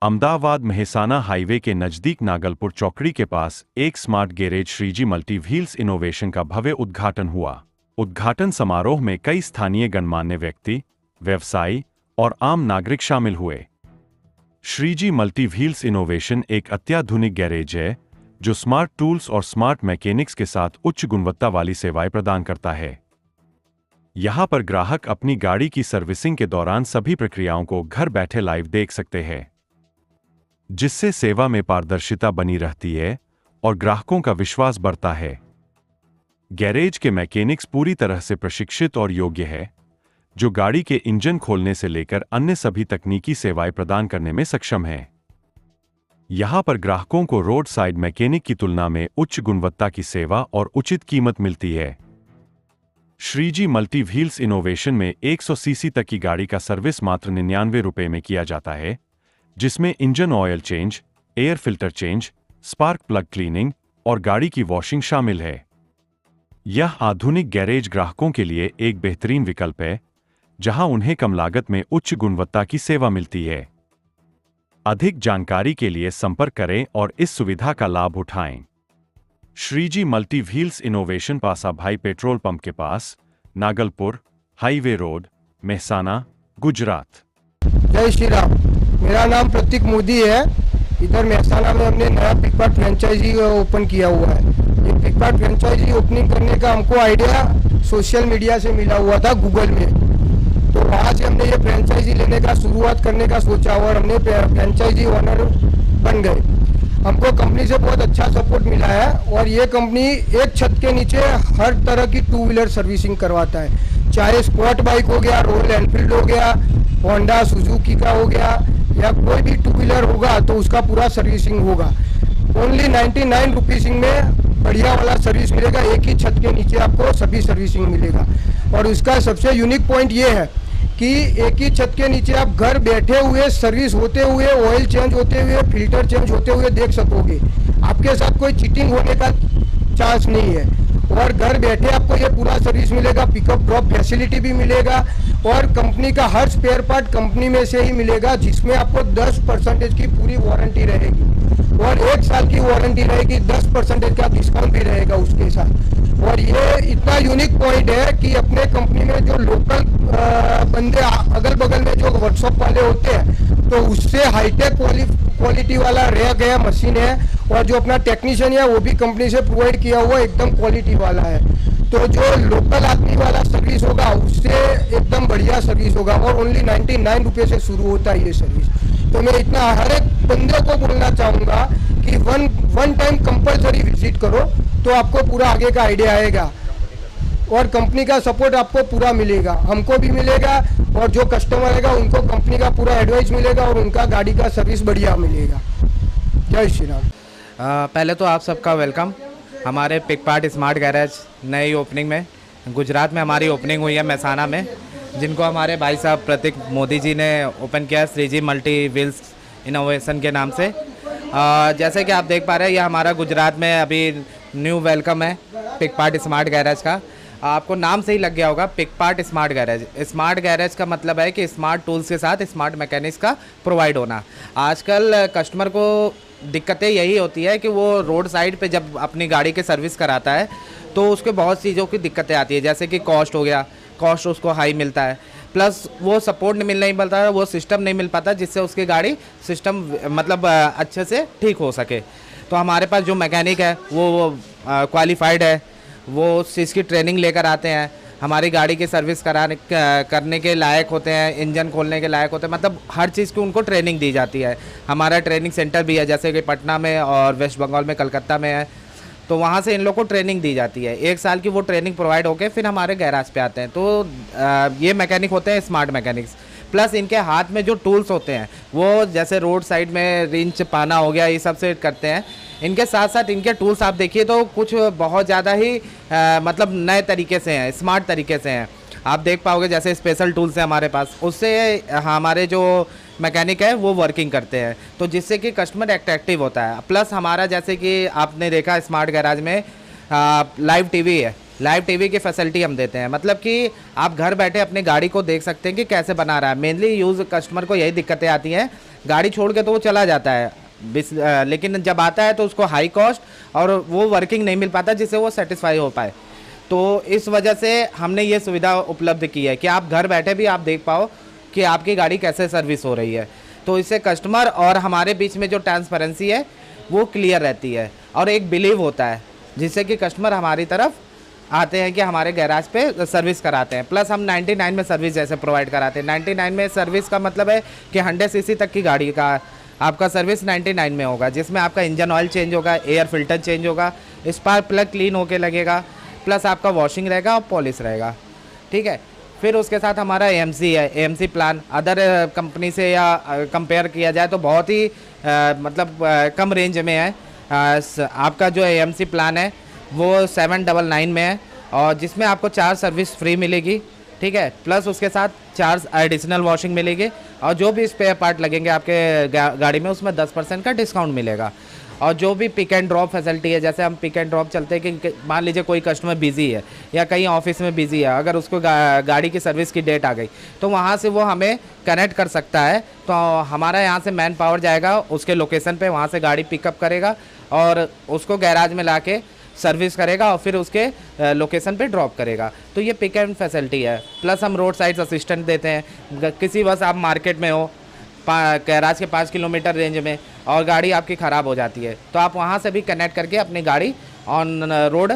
Ahmedabad Mehsana highway के नजदीक नागलपुर चौकड़ी के पास एक smart garage Shriji multi wheels innovation का भव्य उद्घाटन हुआ। उद्घाटन समारोह में कई स्थानीय गणमान्य व्यक्ति, व्यवसायी और आम नागरिक शामिल हुए। श्रीजी मल्टी व्हील्स इनोवेशन एक अत्याधुनिक गैरेज है जो स्मार्ट टूल्स और स्मार्ट मैकेनिक्स के साथ उच्च गुणवत्ता वाली सेवाएं प्रदान करता है। यहां पर ग्राहक अपनी गाड़ी की सर्विसिंग के दौरान सभी प्रक्रियाओं को घर बैठे लाइव देख सकते हैं, जिससे सेवा में पारदर्शिता बनी रहती है और ग्राहकों का विश्वास बढ़ता है। गैरेज के मैकेनिक्स पूरी तरह से प्रशिक्षित और योग्य है, जो गाड़ी के इंजन खोलने से लेकर अन्य सभी तकनीकी सेवाएं प्रदान करने में सक्षम हैं। यहां पर ग्राहकों को रोड साइड मैकेनिक की तुलना में उच्च गुणवत्ता की सेवा और उचित कीमत मिलती है। श्रीजी मल्टी व्हील्स इनोवेशन में 100 सीसी तक की गाड़ी का सर्विस मात्र 99 रुपये में किया जाता है, जिसमें engine oil change, air filter change, spark plug cleaning और गाड़ी की वॉशिंग शामिल है। यह आधुनिक गैरेज ग्राहकों के लिए एक बेहतरीन विकल्प है, जहां उन्हें कम लागत में उच्च गुणवत्ता की सेवा मिलती है। अधिक जानकारी के लिए संपर्क करें और इस सुविधा का लाभ उठाएं। श्रीजी मल्टी व्हील्स इनोवेशन पासा भाई पेट्रोल पंप के पास, नागलपुर, हाईवे रोड, मेहसाना, गुजरात। जय श्री राम। मेरा नाम प्रतीक मोदी है। इधर मेहसाना में हमने नया पिकपार्ट फ्रेंचाइजी ओपन किया हुआ है। ये पिकपार्ट फ्रेंचाइजी ओपनिंग करने का हमको आइडिया सोशल मीडिया से मिला हुआ था, गूगल में। तो वहाँ से हमने ये फ्रेंचाइजी लेने का शुरुआत करने का सोचा और हमने फ्रेंचाइजी ओनर बन गए। हमको कंपनी से बहुत अच्छा सपोर्ट मिला है और ये कंपनी एक छत के नीचे हर तरह की टू व्हीलर सर्विसिंग करवाता है, चाहे स्पोर्ट बाइक हो गया, रॉयल एनफील्ड हो गया, होंडा सुजुकी का हो गया, या कोई भी टू व्हीलर होगा तो उसका पूरा सर्विसिंग होगा। ओनली 99 रुपीज में बढ़िया वाला सर्विस मिलेगा। एक ही छत के नीचे आपको सभी सर्विसिंग मिलेगा। और उसका सबसे यूनिक पॉइंट ये है कि एक ही छत के नीचे आप घर बैठे हुए सर्विस होते हुए, ऑयल चेंज होते हुए, फिल्टर चेंज होते हुए देख सकोगे। आपके साथ कोई चीटिंग होने का चांस नहीं है और घर बैठे आपको ये पूरा सर्विस मिलेगा। पिकअप ड्रॉप फैसिलिटी भी मिलेगा और कंपनी का हर स्पेयर पार्ट कंपनी में से ही मिलेगा, जिसमें आपको 10% की पूरी वारंटी रहेगी और 1 साल की वारंटी रहेगी। 10% का डिस्काउंट भी रहेगा उसके साथ। और ये इतना यूनिक पॉइंट है कि अपने कंपनी में जो लोकल बंदे अगल बगल में जो वर्कशॉप वाले होते हैं, तो उससे हाईटेक क्वालिटी वाला रह गया मशीन है और जो अपना टेक्नीशियन है वो भी कंपनी से प्रोवाइड किया हुआ एकदम क्वालिटी वाला है। तो जो लोकल आदमी वाला सर्विस होगा उससे एकदम बढ़िया सर्विस होगा और ओनली 99 रुपये से शुरू होता है ये सर्विस। तो मैं इतना हर एक बंदे को बोलना चाहूँगा कि वन टाइम कंपलसरी विजिट करो तो आपको पूरा आगे का आइडिया आएगा और कंपनी का सपोर्ट आपको पूरा मिलेगा, हमको भी मिलेगा और जो कस्टमर रहेगा उनको कंपनी का पूरा एडवाइस मिलेगा और उनका गाड़ी का सर्विस बढ़िया मिलेगा। जय श्री राम। पहले तो आप सबका वेलकम हमारे पिकपार्ट स्मार्ट गैरेज नई ओपनिंग में। गुजरात में हमारी ओपनिंग हुई है मेहसाना में, जिनको हमारे भाई साहब प्रतीक मोदी जी ने ओपन किया है श्रीजी मल्टी व्हील्स इनोवेशन के नाम से। जैसे कि आप देख पा रहे हैं, यह हमारा गुजरात में अभी न्यू वेलकम है पिकपार्ट स्मार्ट गैरेज का। आपको नाम से ही लग गया होगा, पिकपार्ट स्मार्ट गैरेज। स्मार्ट गैरेज का मतलब है कि स्मार्ट टूल्स के साथ स्मार्ट मैकेनिक्स का प्रोवाइड होना। आजकल कस्टमर को दिक्कतें यही होती है कि वो रोड साइड पे जब अपनी गाड़ी के सर्विस कराता है तो उसके बहुत चीज़ों की दिक्कतें आती है, जैसे कि कॉस्ट हो गया, कॉस्ट उसको हाई मिलता है, प्लस वो सपोर्ट नहीं मिल पाता, वो सिस्टम नहीं मिल पाता जिससे उसकी गाड़ी सिस्टम मतलब अच्छे से ठीक हो सके। तो हमारे पास जो मैकेनिक है वो क्वालिफाइड है, वो उस चीज़ की ट्रेनिंग लेकर आते हैं, हमारी गाड़ी की सर्विस करने के लायक होते हैं, इंजन खोलने के लायक होते हैं, मतलब हर चीज़ की उनको ट्रेनिंग दी जाती है। हमारा ट्रेनिंग सेंटर भी है, जैसे कि पटना में और वेस्ट बंगाल में, कलकत्ता में है, तो वहाँ से इन लोग को ट्रेनिंग दी जाती है। 1 साल की वो ट्रेनिंग प्रोवाइड होकर फिर हमारे गैराज पे आते हैं। तो ये मैकेनिक होते हैं स्मार्ट मैकेनिक्स। प्लस इनके हाथ में जो टूल्स होते हैं वो जैसे रोड साइड में रिंच पाना हो गया, ये सब से करते हैं। इनके साथ साथ इनके टूल्स आप देखिए तो कुछ बहुत ज़्यादा ही मतलब नए तरीके से हैं, स्मार्ट तरीके से हैं। आप देख पाओगे जैसे स्पेशल टूल्स हैं हमारे पास, उससे हमारे जो मैकेनिक है वो वर्किंग करते हैं, तो जिससे कि कस्टमर अट्रैक्टिव होता है। प्लस हमारा जैसे कि आपने देखा स्मार्ट गैराज में लाइव टीवी है, लाइव टीवी की फैसिलिटी हम देते हैं, मतलब कि आप घर बैठे अपनी गाड़ी को देख सकते हैं कि कैसे बना रहा है। मेनली यूज़ कस्टमर को यही दिक्कतें आती हैं, गाड़ी छोड़ के तो वो चला जाता है, लेकिन जब आता है तो उसको हाई कॉस्ट और वो वर्किंग नहीं मिल पाता जिससे वो सेटिस्फाई हो पाए। तो इस वजह से हमने ये सुविधा उपलब्ध की है कि आप घर बैठे भी आप देख पाओ कि आपकी गाड़ी कैसे सर्विस हो रही है। तो इससे कस्टमर और हमारे बीच में जो ट्रांसपेरेंसी है वो क्लियर रहती है और एक बिलीव होता है, जिससे कि कस्टमर हमारी तरफ आते हैं कि हमारे गैराज पे सर्विस कराते हैं। प्लस हम 99 में सर्विस जैसे प्रोवाइड कराते हैं। 99 में सर्विस का मतलब है कि 100 सीसी तक की गाड़ी का आपका सर्विस 99 में होगा, जिसमें आपका इंजन ऑयल चेंज होगा, एयर फिल्टर चेंज होगा, स्पार्क प्लग क्लीन होके लगेगा, प्लस आपका वॉशिंग रहेगा और पॉलिश रहेगा। ठीक है, फिर उसके साथ हमारा AMC है, AMC प्लान अदर कंपनी से या कंपेयर किया जाए तो बहुत ही मतलब कम रेंज में है। आपका जो AMC प्लान है वो 799 में है और जिसमें आपको 4 सर्विस फ्री मिलेगी। ठीक है, प्लस उसके साथ 4 एडिशनल वॉशिंग मिलेगी और जो भी स्पेयर पार्ट लगेंगे आपके गाड़ी में उसमें 10% का डिस्काउंट मिलेगा। और जो भी पिक एंड ड्रॉप फैसिलिटी है, जैसे हम पिक एंड ड्रॉप चलते हैं कि मान लीजिए कोई कस्टमर बिजी है या कहीं ऑफिस में बिजी है, अगर उसको गाड़ी की सर्विस की डेट आ गई तो वहाँ से वो हमें कनेक्ट कर सकता है। तो हमारा यहाँ से मैन पावर जाएगा उसके लोकेशन पे, वहाँ से गाड़ी पिकअप करेगा और उसको गैराज में ला के सर्विस करेगा और फिर उसके लोकेशन पे ड्रॉप करेगा। तो ये पिक एंड फैसिलिटी है। प्लस हम रोड साइड असिस्टेंट देते हैं। किसी बस आप मार्केट में हो, गैराज के 5 किलोमीटर रेंज में, और गाड़ी आपकी ख़राब हो जाती है तो आप वहाँ से भी कनेक्ट करके अपनी गाड़ी ऑन रोड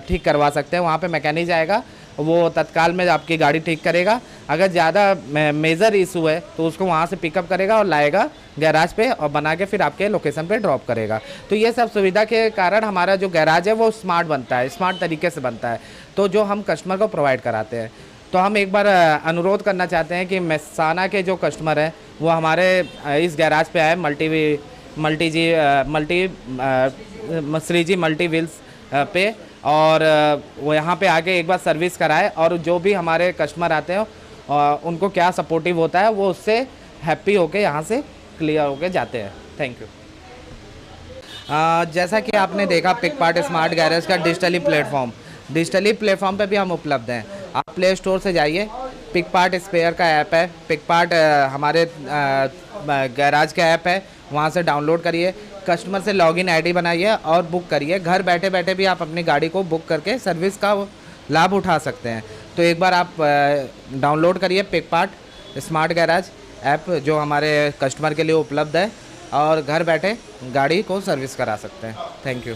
ठीक करवा सकते हैं। वहाँ पे मैकेनिक जाएगा, वो तत्काल में आपकी गाड़ी ठीक करेगा। अगर ज़्यादा मेजर इशू है तो उसको वहाँ से पिकअप करेगा और लाएगा गैराज पे और बना के फिर आपके लोकेशन पे ड्रॉप करेगा। तो ये सब सुविधा के कारण हमारा जो गैराज है वो स्मार्ट बनता है, स्मार्ट तरीके से बनता है, तो जो हम कस्टमर को प्रोवाइड कराते हैं। तो हम एक बार अनुरोध करना चाहते हैं कि मेहसाना के जो कस्टमर हैं वो हमारे इस गैराज पे आए, श्रीजी मल्टी व्हील्स पे, और वो यहाँ पे आके एक बार सर्विस कराए और जो भी हमारे कस्टमर आते हैं उनको क्या सपोर्टिव होता है वो उससे हैप्पी होके यहाँ से क्लियर होके जाते हैं। Thank you. जैसा कि आपने देखा पिकपार्ट स्मार्ट गैरेज का डिजिटली प्लेटफॉर्म पे भी हम उपलब्ध हैं। आप प्ले स्टोर से जाइए, पिकपार्ट स्पेयर का ऐप है, पिकपार्ट हमारे गैराज का ऐप है, वहाँ से डाउनलोड करिए, कस्टमर से लॉगिन आईडी बनाइए और बुक करिए। घर बैठे बैठे भी आप अपनी गाड़ी को बुक करके सर्विस का लाभ उठा सकते हैं। तो एक बार आप डाउनलोड करिए पिकपार्ट स्मार्ट गैराज ऐप, जो हमारे कस्टमर के लिए उपलब्ध है, और घर बैठे गाड़ी को सर्विस करा सकते हैं। Thank you.